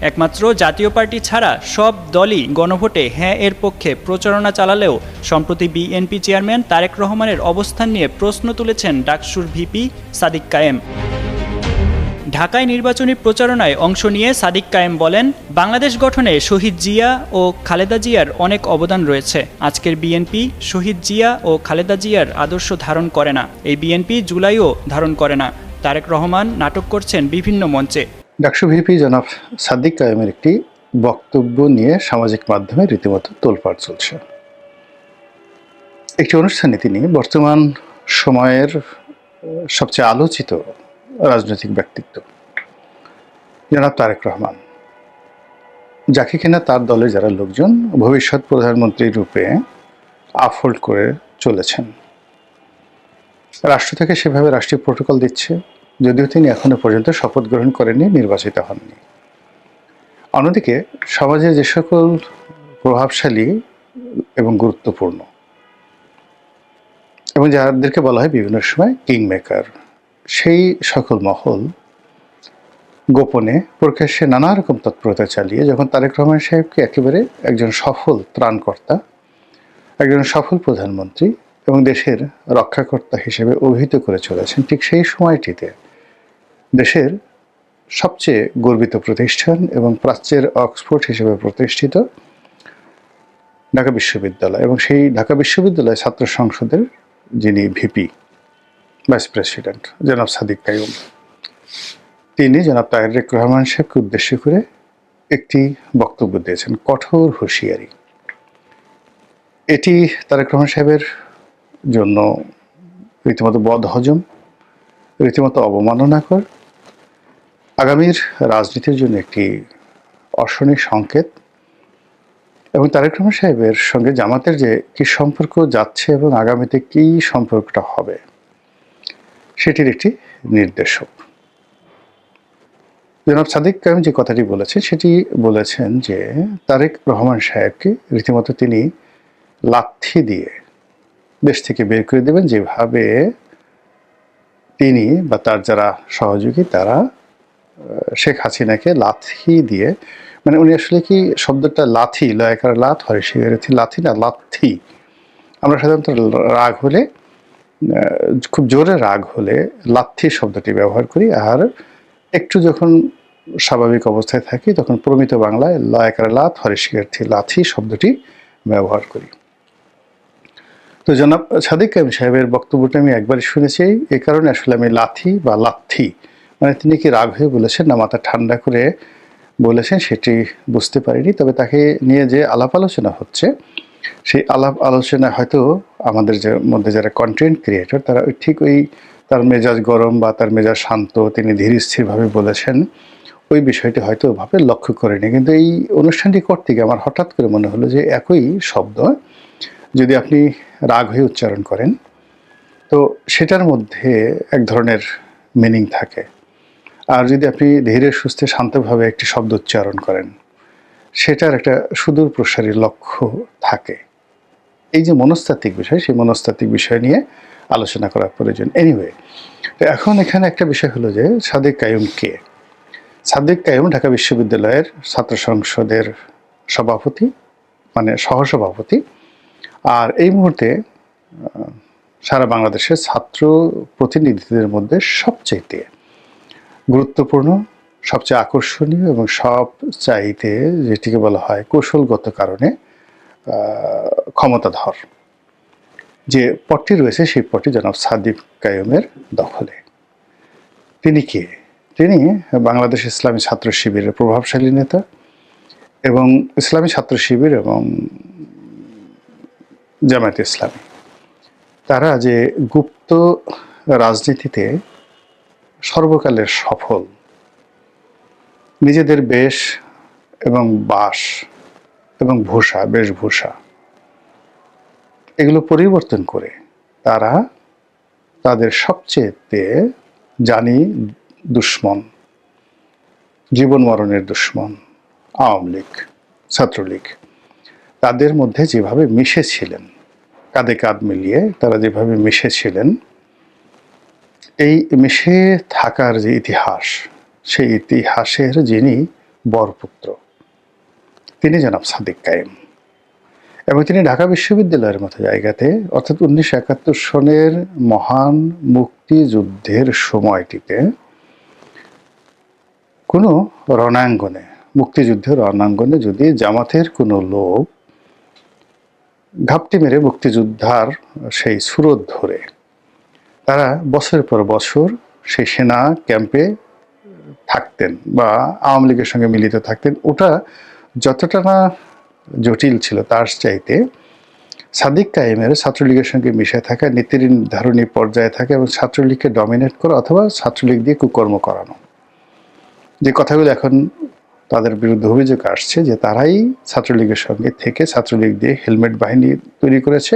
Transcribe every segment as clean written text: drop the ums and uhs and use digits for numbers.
একমাত্র জাতীয় পার্টি ছাড়া সব দলই গণভোটে হ্যাঁ এর পক্ষে প্রচারণা চালালেও সম্প্রতি বিএনপি চেয়ারম্যান তারেক রহমানের অবস্থান নিয়ে প্রশ্ন তুলেছেন ডাকসুর ভিপি সাদিক কায়েম। ঢাকায় নির্বাচনী প্রচারণায় অংশ নিয়ে সাদিক কায়েম বলেন, বাংলাদেশ গঠনে শহীদ জিয়া ও খালেদা জিয়ার অনেক অবদান রয়েছে। আজকের বিএনপি শহীদ জিয়া ও খালেদা জিয়ার আদর্শ ধারণ করে না। এই বিএনপি জুলাইও ধারণ করে না। তারেক রহমান নাটক করছেন বিভিন্ন মঞ্চে। ডাকসু ভিপি জনাব সাদিক কায়েমের একটি বক্তব্য নিয়ে সামাজিক মাধ্যমে রীতিমতো তোলপাড় চলছে। একটি অনুষ্ঠানে তিনি বর্তমান সময়ের সবচেয়ে আলোচিত রাজনৈতিক ব্যক্তিত্ব জনাব তারেক রহমান, যাকে কিনা তার দলের যারা লোকজন ভবিষ্যৎ প্রধানমন্ত্রী রূপে আফোল্ড করে চলেছেন, রাষ্ট্র থেকে সেভাবে রাষ্ট্রীয় প্রোটোকল দিচ্ছে, যদিও তিনি এখনো পর্যন্ত শপথ গ্রহণ করেননি, নির্বাচিত হননি। অন্যদিকে সমাজে যে সকল প্রভাবশালী এবং গুরুত্বপূর্ণ এবং যাদেরকে বলা হয় বিভিন্ন সময় কিং মেকার, সেই সকল মহল গোপনে প্রকাশ্যে নানা রকম তৎপরতা চালিয়ে যখন তারেক রহমান সাহেবকে একেবারে একজন সফল ত্রাণকর্তা, একজন সফল প্রধানমন্ত্রী এবং দেশের রক্ষাকর্তা হিসেবে অভিহিত করে চলেছেন, ঠিক সেই সময়টিতে দেশের সবচেয়ে গর্বিত প্রতিষ্ঠান এবং প্রাচ্যের অক্সফোর্ড হিসেবে প্রতিষ্ঠিত ঢাকা বিশ্ববিদ্যালয় এবং সেই ঢাকা বিশ্ববিদ্যালয় ছাত্র সংসদের যিনি ভিপি ভাইস প্রেসিডেন্ট জনাব সাদিক কায়েম, তিনি জনাব তারেক রহমান সাহেবকে উদ্দেশ্য করে একটি বক্তব্য দিয়েছেন, কঠোর হুঁশিয়ারি। এটি তারেক রহমান সাহেবের জন্য রীতিমতো বদহজম, রীতিমতো অবমাননাকর, আগামীর রাজনীতির জন্য একটি অশনি সংকেত এবং তারেক রহমান সাহেবের সঙ্গে জামাতের যে কি সম্পর্ক যাচ্ছে এবং আগামীতে কি সম্পর্কটা হবে সেটির একটি নির্দেশক। জনাব সাদিক কায়েম যে কথাটি বলেছেন সেটি বলেছেন যে তারেক রহমান সাহেবকে রীতিমতো তিনি লাথি দিয়ে দেশ থেকে বের করে দেবেন, যেভাবে তিনি বা তার যারা সহযোগী তারা শেখ হাসিনাকে লাথি দিয়ে, মানে উনি আসলে কি শব্দটা লাথি, লয়কার লাথ হয় শিগারেথি লাথি না লাথি, আমরা সাধারণত রাগ হলে, খুব জোরে রাগ হলে লাথি শব্দটি ব্যবহার করি, আর একটু যখন স্বাভাবিক অবস্থায় থাকি তখন প্রমিত বাংলায় লয়কার লাথ হরে শিগারেথি লাথি শব্দটি ব্যবহার করি। তো জনাব সাদিক কায়েম সাহেবের বক্তব্যটা আমি একবারই শুনেছি, এই কারণে আসলে আমি লাথি বা লাথি মানে তিনি কি রাগ হয়ে বলেছেন না মাথা ঠান্ডা করে বলেছেন সেটি বুঝতে পারিনি। তবে তাকে নিয়ে যে আলাপ আলোচনা হচ্ছে সেই আলাপ আলোচনা হয়তো আমাদের যে মধ্যে যারা কন্টেন্ট ক্রিয়েটর তারা ঠিক ওই তার মেজাজ গরম বা তার মেজাজ শান্ত, তিনি ধীর স্থিরভাবে বলেছেন, ওই বিষয়টি হয়তো ওভাবে লক্ষ্য করেনি। কিন্তু এই অনুষ্ঠানটি করতে গিয়ে আমার হঠাৎ করে মনে হলো যে একই শব্দ যদি আপনি রাগ হয়ে উচ্চারণ করেন তো সেটার মধ্যে এক ধরনের মিনিং থাকে, আর যদি আপনি ধীরে সুস্থে শান্তভাবে একটি শব্দ উচ্চারণ করেন সেটার একটা সুদূর প্রসারী লক্ষ্য থাকে। এই যে মনস্তাত্ত্বিক বিষয়, সেই মনস্তাত্ত্বিক বিষয় নিয়ে আলোচনা করার প্রয়োজন। এনিওয়ে, এখন এখানে একটা বিষয় হলো যে সাদিক কায়েম কে? সাদিক কায়েম ঢাকা বিশ্ববিদ্যালয়ের ছাত্র সংসদের সভাপতি, মানে সহসভাপতি, আর এই মুহূর্তে সারা বাংলাদেশের ছাত্র প্রতিনিধিদের মধ্যে সবচাইতে গুরুত্বপূর্ণ, সবচেয়ে আকর্ষণীয় এবং সবচাইতে যেটিকে বলা হয় কৌশলগত কারণে ক্ষমতাধর যে পদটি রয়েছে সেই পদটি জনাব সাদিক কায়েমের দখলে। তিনি কে? তিনি বাংলাদেশ ইসলামী ছাত্র শিবিরের প্রভাবশালী নেতা এবং ইসলামী ছাত্র শিবির এবং জামায়াতে ইসলামী তারা যে গুপ্ত রাজনীতিতে সর্বকালের সফল, নিজেদের বেশ এবং বাস এবং ভূষা, বেশভূষা এগুলো পরিবর্তন করে তারা তাদের সবচেয়ে জানি দুশ্মন, জীবন মরণের দুশ্মন আওয়ামী লীগ, ছাত্রলীগ, তাদের মধ্যে যেভাবে মিশেছিলেন, কাঁধে কাঁধ মিলিয়ে তারা যেভাবে মিশেছিলেন, এই মিশে থাকার যে ইতিহাস, সেই ইতিহাসের যিনি বরপুত্র, তিনি জনাব সাদিক কায়েম। এবং তিনি ঢাকা বিশ্ববিদ্যালয়ের মতো জায়গাতে অর্থাৎ 1971 সনের মহান মুক্তিযুদ্ধের সময়টিতে কোনো রণাঙ্গনে, মুক্তিযুদ্ধের রণাঙ্গনে যদি জামাতের কোনো লোক ঘাপটি মেরে মুক্তিযোদ্ধার সেই সুরত ধরে তারা বছরের পর বছর সেই সেনা ক্যাম্পে থাকতেন বা আওয়ামী লীগের সঙ্গে মিলিত থাকতেন, ওটা যতটা না জটিল ছিল তার চাইতে সাদিক কায়েমের ছাত্রলীগের সঙ্গে মিশে থাকা, নীতি নির্ধারণী পর্যায়ে থাকা এবং ছাত্রলীগকে ডমিনেট করা অথবা ছাত্রলীগ দিয়ে কুকর্ম করানো, যে কথাগুলো এখন তাদের বিরুদ্ধে অভিযোগ আসছে যে তারাই ছাত্রলীগের সঙ্গে থেকে ছাত্রলীগ দিয়ে হেলমেট বাহিনী তৈরি করেছে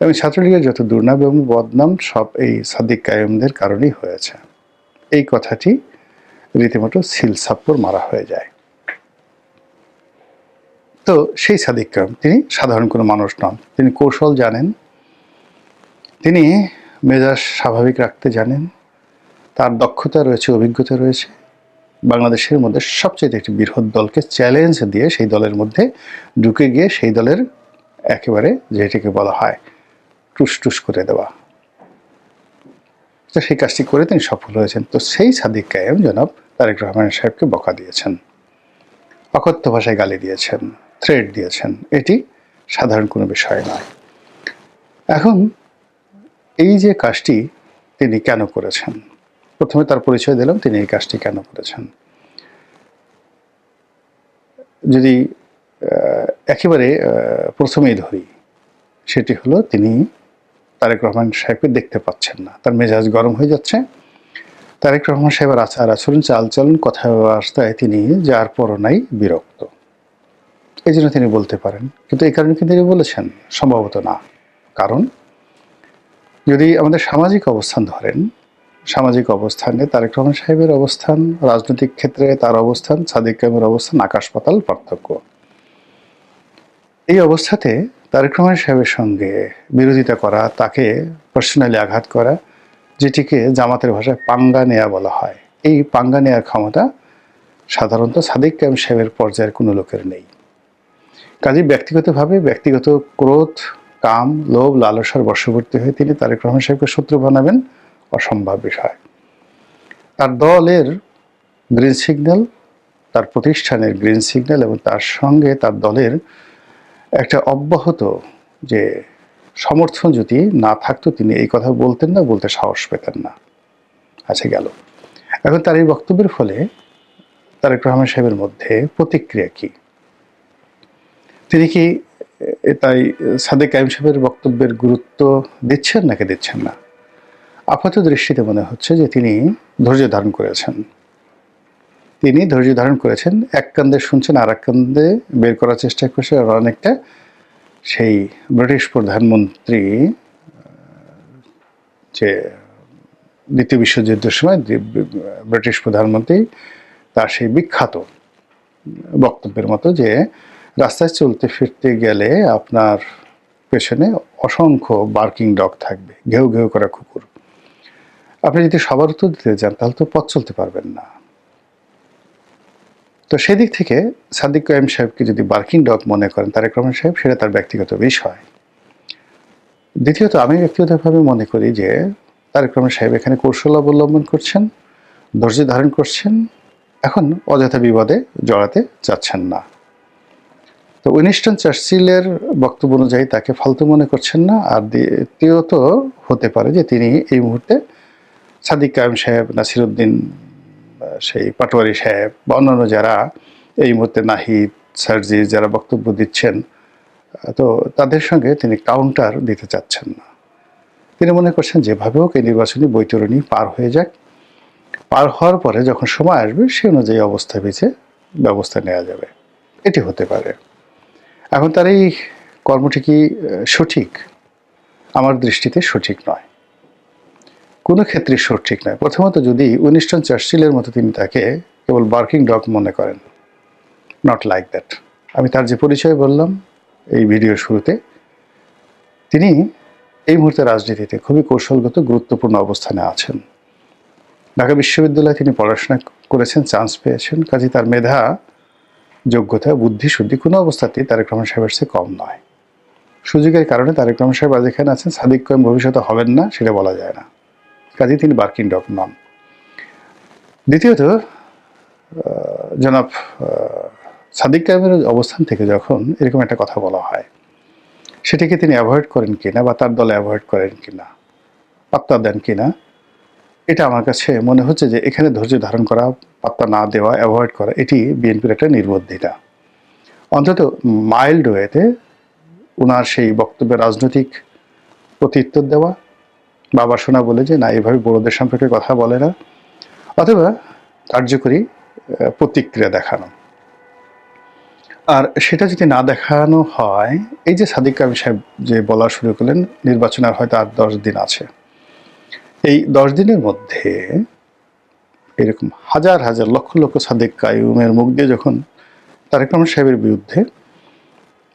এবং ছাত্রলীগের যত দুর্নাম এবং বদনাম সব এই সাদিক কায়েমদের কারণেই হয়েছে, এই কথাটি রীতিমতো সিল সাপ্পড় মারা হয়ে যায়। তো সেই সাদিক কায়েম তিনি সাধারণ কোনো মানুষ নন, তিনি কৌশল জানেন, তিনি মেজাজ স্বাভাবিক রাখতে জানেন, তার দক্ষতা রয়েছে, অভিজ্ঞতা রয়েছে। বাংলাদেশের মধ্যে সবচেয়ে একটি বৃহৎ দলকে চ্যালেঞ্জ দিয়ে সেই দলের মধ্যে ঢুকে গিয়ে সেই দলের একেবারে যেটিকে বলা হয় টুস টুস করে দেওয়া, তো সেই কাজটি করে তিনি সফল হয়েছেন। তো সেই সাদিক কায়েম জনাব তারেক রহমান সাহেবকে বকা দিয়েছেন, অকথ্য ভাষায় গালি দিয়েছেন, থ্রেট দিয়েছেন, এটি সাধারণ কোনো বিষয় নয়। এখন এই যে কাজটি তিনি কেন করেছেন, প্রথমে তার পরিচয় দিলাম তিনি এই কাজটি কেন করেছেন। যদি একেবারে প্রথমেই ধরি, সেটি হলো তিনি তারেক রহমান সাহেবকে দেখতে পাচ্ছেন না, তার মেজাজ গরম হয়ে যাচ্ছে। তারেক রহমান সাহেবের আচার আচরণ, চালচলন, কথাবার্তায় তিনি যার পরনাই বিরক্ত, এই জন্য তিনি বলতে পারেন। কিন্তু এই কারণে কি তিনি বলেছেন? সম্ভবত না। কারণ যদি আমাদের সামাজিক অবস্থান ধরেন, সামাজিক অবস্থানে তারেক রহমান সাহেবের অবস্থান, রাজনৈতিক ক্ষেত্রে তার অবস্থান, সাদিক কায়েমের অবস্থান আকাশ পাতাল পার্থক্য। এই অবস্থাতে তারেক রহমান সাহেবের সঙ্গে বিরোধিতা করা, তাকে পার্সোনালি আঘাত করা, যেটিকে জামাতের ভাষায় পাঙ্গা নেয়া বলা হয়, এই পাঙ্গা নেয়ার ক্ষমতা সাধারণত সাদিক কায়েম সাহেবের পর্যায়ের কোনো লোকের নেই। কাজে ব্যক্তিগতভাবে ব্যক্তিগত ক্রোধ, কাম, লোভ, লালসার বশবর্তী হয়ে তিনি তারেক রহমান সাহেবকে শত্রু বানাবেন অসম্ভব বিষয়। তার দলের গ্রিন সিগন্যাল, তার প্রতিষ্ঠানের গ্রিন সিগন্যাল এবং তার সঙ্গে তার দলের একটা অব্যাহত যে সমর্থন যদি না থাকতো তিনি এই কথা বলতেন না, বলতে সাহস পেতেন না। আচ্ছা গেল। এখন তার এই বক্তব্যের ফলে তারেক রহমান সাহেবের মধ্যে প্রতিক্রিয়া কি? তিনি কি তাই সাদিক কায়েম সাহেবের বক্তব্যের গুরুত্ব দিচ্ছেন নাকি দিচ্ছেন না? আপাত দৃষ্টিতে মনে হচ্ছে যে তিনি ধৈর্য ধারণ করেছেন। তিনি ধৈর্য ধারণ করেছেন, এক কান্দে শুনছেন আর এক কান্দে বের করার চেষ্টা করছে। আর অনেকটা সেই ব্রিটিশ প্রধানমন্ত্রী যে দ্বিতীয় বিশ্বযুদ্ধের সময় ব্রিটিশ প্রধানমন্ত্রী তার সেই বিখ্যাত বক্তব্যের মতো যে রাস্তায় চলতে ফিরতে গেলে আপনার পেছনে অসংখ্য বার্কিং ডগ থাকবে, ঘেউ ঘেউ করা কুকুর। আপনি যদি সবার উত্তর দিতে যান তাহলে তো পথ চলতে পারবেন না। তো সেদিক থেকে সাদিক কায়েম সাহেবকে যদি বার্কিং ডগ মনে করেন তারেক রহমান সাহেব, সেটা তার ব্যক্তিগত বিষয়। দ্বিতীয়ত আমি ব্যক্তিগতভাবে মনে করি যে তারেক রহমান সাহেব এখানে কৌশল অবলম্বন করছেন, ধৈর্য ধারণ করছেন, এখন অযথা বিবাদে জড়াতে চাচ্ছেন না। তো উইনস্টন চার্চিলের বক্তব্য অনুযায়ী তাকে ফালতু মনে করছেন না। আর দ্বিতীয়ত হতে পারে যে তিনি এই মুহূর্তে সাদিক কায়েম সাহেব, নাসিরউদ্দিন, সেই পাটোয়ারি সাহেব বা অন্যান্য যারা এই মুহূর্তে নাহিদ, সার্জিস যারা বক্তব্য দিচ্ছেন, তো তাদের সঙ্গে তিনি কাউন্টার দিতে চাচ্ছেন না। তিনি মনে করছেন যেভাবে হোক এই নির্বাচনী বৈতরণী পার হয়ে যাক, পার হওয়ার পরে যখন সময় আসবে সে অনুযায়ী অবস্থা বেঁচে ব্যবস্থা নেওয়া যাবে, এটি হতে পারে। এখন তার এই কর্মটি কি সঠিক? আমার দৃষ্টিতে সঠিক নয়, কোনো ক্ষেত্রে সঠিক নয়। প্রথমত যদি উইনস্টন চার্চিলের মতো তিনি তাকে কেবল বার্কিং ডগ মনে করেন, নট লাইক দ্যাট। আমি তার যে পরিচয় বললাম এই ভিডিওর শুরুতে, তিনি এই মুহূর্তে রাজনীতিতে খুবই কৌশলগত গুরুত্বপূর্ণ অবস্থানে আছেন। ঢাকা বিশ্ববিদ্যালয়ে তিনি পড়াশোনা করেছেন, চান্স পেয়েছেন, কাজে তার মেধা, যোগ্যতা, বুদ্ধি শুদ্ধি কোনো অবস্থাতেই তারেক রহমান সাহেবের চেয়ে কম নয়। সুযোগের কারণে তারেক রহমান সাহেব আজ এখানে আছেন, সাদিক কায়েম ভবিষ্যতে হবেন না সেটা বলা যায় না, কাজেই তিনি বার্কিং ডগ নন। দ্বিতীয়ত, জনাব সাদিক কায়েমের অবস্থান থেকে যখন এরকম একটা কথা বলা হয়, সেটাকে তিনি অ্যাভয়েড করেন কিনা বা তার দলে অ্যাভয়েড করেন কিনা, পাত্তা দেন কিনা, এটা আমার কাছে মনে হচ্ছে যে এখানে ধৈর্য ধারণ করা, পাত্তা না দেওয়া, অ্যাভয়েড করা, এটি বিএনপির একটা নির্বুদ্ধিতা। অন্তত মাইল্ড ওয়েতে ওনার সেই বক্তব্যে রাজনৈতিক প্রত্যুত্তর দেওয়া, বাবা শোনা বলে যে না এভাবে বড়দের সম্পর্কে কথা বলে না, অথবা কার্যকরী প্রতিক্রিয়া দেখানো। আর সেটা যদি না দেখানো হয়, এই যে সাদিক কায়েম সাহেব যে বলা শুরু করলেন নির্বাচনের হয়তো আর 10 দিন আছে, এই 10 দিনের মধ্যে এরকম হাজার হাজার লক্ষ লক্ষ সাদিক কায়েমের মুখ দিয়ে যখন তারেক রহমান সাহেবের বিরুদ্ধে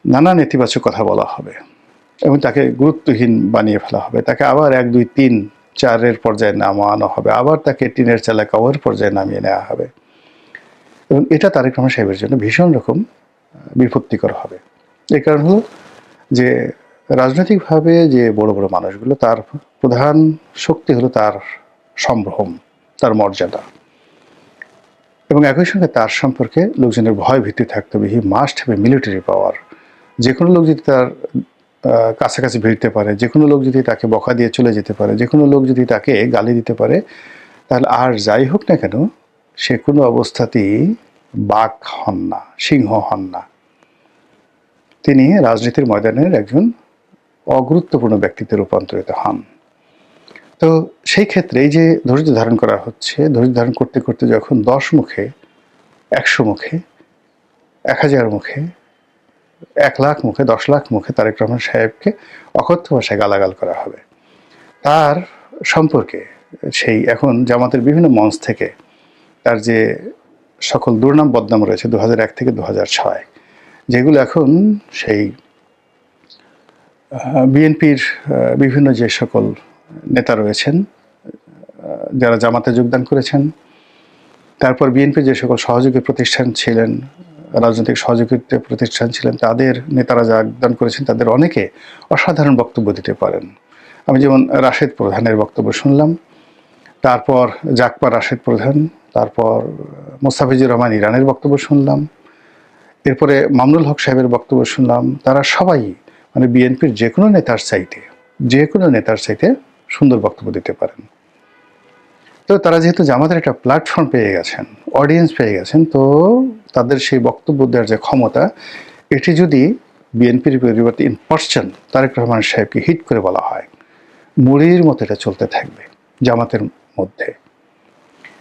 নানা নেতিবাচক কথা বলা হবে এবং তাকে গুরুত্বহীন বানিয়ে ফেলা হবে, তাকে আবার 1, 2, 3, 4 পর্যায়ে নামানো হবে, আবার তাকে টিনের চালা কবর পর্যায়ে নামিয়ে নেওয়া হবে, এবং এটা তারেক রহমান সাহেবের জন্য ভীষণ রকম বিপত্তিকর হবে। এই কারণ হলো যে রাজনৈতিকভাবে যে বড় বড় মানুষগুলো, তার প্রধান শক্তি হলো তার সম্ভ্রম, তার মর্যাদা, এবং একই সঙ্গে তার সম্পর্কে লোকজনের ভয় ভীতি থাকতে হবে। He must have a military পাওয়ার। যে কোনো লোক যদি তার কাছাকাছি ভিড়তে পারে, যে কোনো লোক যদি তাকে বকা দিয়ে চলে যেতে পারে, যে কোনো লোক যদি তাকে গালি দিতে পারে, তাহলে আর যাই হোক না কেন সে কোনো অবস্থাতেই বাঘ হন না, সিংহ হন না। তিনি রাজনীতির ময়দানের একজন অগুরুত্বপূর্ণ ব্যক্তিত্বে রূপান্তরিত হন। তো সেই ক্ষেত্রে এই যে ধৈর্য ধারণ করা হচ্ছে, ধৈর্য ধারণ করতে করতে যখন 10 মুখে, 100 মুখে, 1000 মুখে, 1 লাখ মুখে, 10 লাখ মুখে তারেক রহমান সাহেবকে অকথ্য ভাষায় গালাগাল করা হবে, তার সম্পর্কে সেই এখন জামাতের বিভিন্ন মঞ্চ থেকে তার যে সকল দুর্নাম বদনাম রয়েছে 2001 থেকে 2006, যেগুলো এখন সেই বিএনপির বিভিন্ন যে সকল নেতা রয়েছেন যারা জামাতে যোগদান করেছেন, তারপর বিএনপির যে সকল সহযোগী প্রতিষ্ঠান ছিলেন, রাজনৈতিক সহযোগিতা প্রতিষ্ঠান ছিলেন, তাদের নেতারা যোগদান করেছেন, তাদের অনেকে অসাধারণ বক্তব্য দিতে পারেন। আমি যেমন রাশেদ প্রধানের বক্তব্য শুনলাম, তারপর জাকপা রাশেদ প্রধান, তারপর মোস্তাফিজুর রহমান ইরানের বক্তব্য শুনলাম, এরপরে মামুনুল হক সাহেবের বক্তব্য শুনলাম। তারা সবাই মানে বিএনপির যে কোনো নেতার চাইতে সুন্দর বক্তব্য দিতে পারেন। তো তারা যেহেতু জামাতের একটা প্ল্যাটফর্ম পেয়ে গেছেন, অডিয়েন্স পেয়ে গেছেন, তো তাদের সেই বক্তব্য দেওয়ার যে ক্ষমতা, এটি যদি বিএনপির পরিবর্তে ইন পার্সন তারেক রহমান সাহেবকে হিট করে বলা হয়, মুড়ির মতো এটা চলতে থাকবে জামাতের মধ্যে।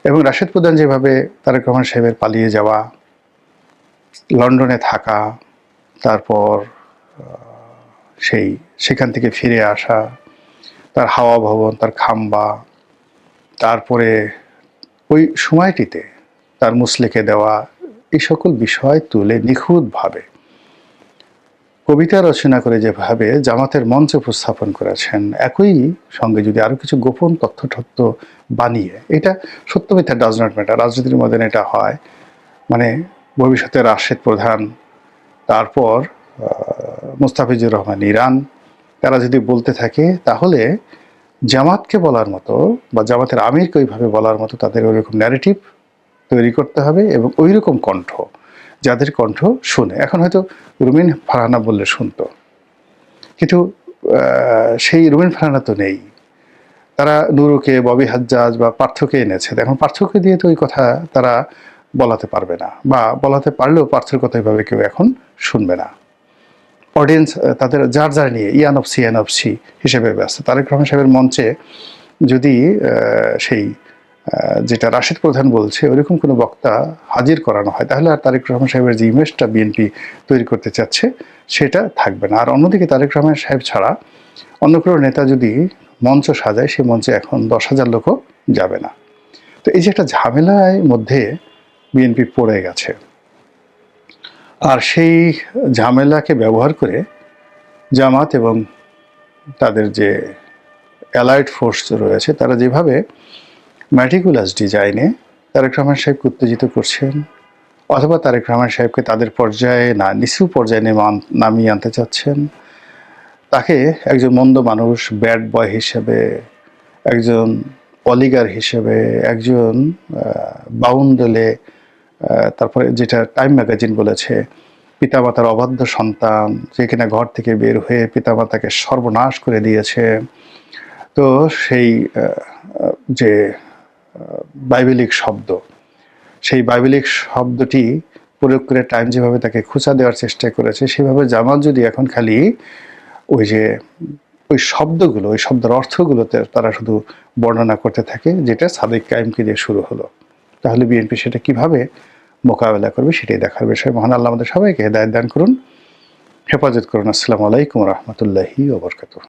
এবং রাশেদ প্রধান যেভাবে তারেক রহমান সাহেবের পালিয়ে যাওয়া, লন্ডনে থাকা, তারপর সেখান থেকে ফিরে আসা, তার হাওয়া ভবন, তার খাম্বা, তারপরে ওই সময়টিতে তার মুসলেকে দেওয়া, এই সকল বিষয় তুলে নিখুঁতভাবে কবিতা রচনা করে যেভাবে জামাতের মঞ্চে উপস্থাপন করেছেন, একই সঙ্গে যদি আরও কিছু গোপন তথ্য বানিয়ে, এটা সত্য মিথ্যা ডাজ নট ম্যাটার, রাজনীতির মধ্যে এটা হয়, মানে ভবিষ্যতে রাশেদ প্রধান, তারপর মোস্তাফিজুর রহমান ইরান, তারা যদি বলতে থাকে, তাহলে জামাতকে বলার মতো বা জামাতের আমিরকে ওইভাবে বলার মতো তাদের ওইরকম ন্যারেটিভ তৈরি করতে হবে, এবং ওই রকম কণ্ঠ, যাদের কণ্ঠ শুনে, এখন হয়তো রুমিন ফারহানা বললে শুনতো, কিন্তু সেই রুমিন ফারহানা তো নেই। তারা নুরুকে, ববি হাজ্জাজ বা পার্থকে এনেছে, এখন পার্থকে দিয়ে তো ওই কথা তারা বলাতে পারবে না, বা বলাতে পারলেও পার্থের কথা এভাবে কেউ এখন শুনবে না। অডিয়েন্স তাদের যার নিয়ে ইয়ানফসি হিসেবে ব্যস্ত। তারেক রহমান সাহেবের মঞ্চে যদি সেই যেটা রাশেদ প্রধান বলছে ওইরকম কোনো বক্তা হাজির করানো হয়, তাহলে আর তারেক রহমান সাহেবের যে ইমেজটা বিএনপি তৈরি করতে চাচ্ছে সেটা থাকবে না। আর অন্যদিকে তারেক রহমান সাহেব ছাড়া অন্য কোনো নেতা যদি মঞ্চ সাজায়, সেই মঞ্চে এখন 10,000 লোকও যাবে না। তো এই যে একটা ঝামেলার মধ্যে বিএনপি পড়ে গেছে, আর সেই ঝামেলাকে ব্যবহার করে জামাত এবং তাদের যে অ্যালাইড ফোর্স রয়েছে, তারা যেভাবে ম্যাটিকুলাস ডিজাইনে তারেক রহমান সাহেবকে উত্তেজিত করছেন, অথবা তারেক রহমান সাহেবকে তাদের পর্যায়ে না নিচু পর্যায়ে নামিয়ে আনতে চাচ্ছেন, তাকে একজন মন্দ মানুষ, ব্যাড বয় হিসেবে, একজন অলিগার হিসেবে, একজন বাউন্ডেলে, তারপরে যেটা টাইম ম্যাগাজিন বলেছে পিতামাতার অবাধ্য সন্তান, যে কিনা ঘর থেকে বের হয়ে পিতামাতাকে সর্বনাশ করে দিয়েছে। তো সেই যে বাইবেলিক শব্দ, সেই বাইবেলিক শব্দটি প্রয়োগ করে টাইম যেভাবে তাকে খোঁচা দেওয়ার চেষ্টা করেছে, সেভাবে জামাত যদি এখন খালি ওই শব্দগুলো, ওই শব্দের অর্থগুলোতে তারা শুধু বর্ণনা করতে থাকে, যেটা সাদিক কায়েমকে দিয়ে শুরু হলো, তাহলে বিএনপি সেটা কিভাবে মোকাবেলা করবে সেটাই দেখার বিষয়। মহান আল্লাহ আমাদের সবাইকে হেদায়েত দান করুন, হেফাজত করুন। আসসালামু আলাইকুম রহমতুল্লাহি ওয়া বারাকাতুহু।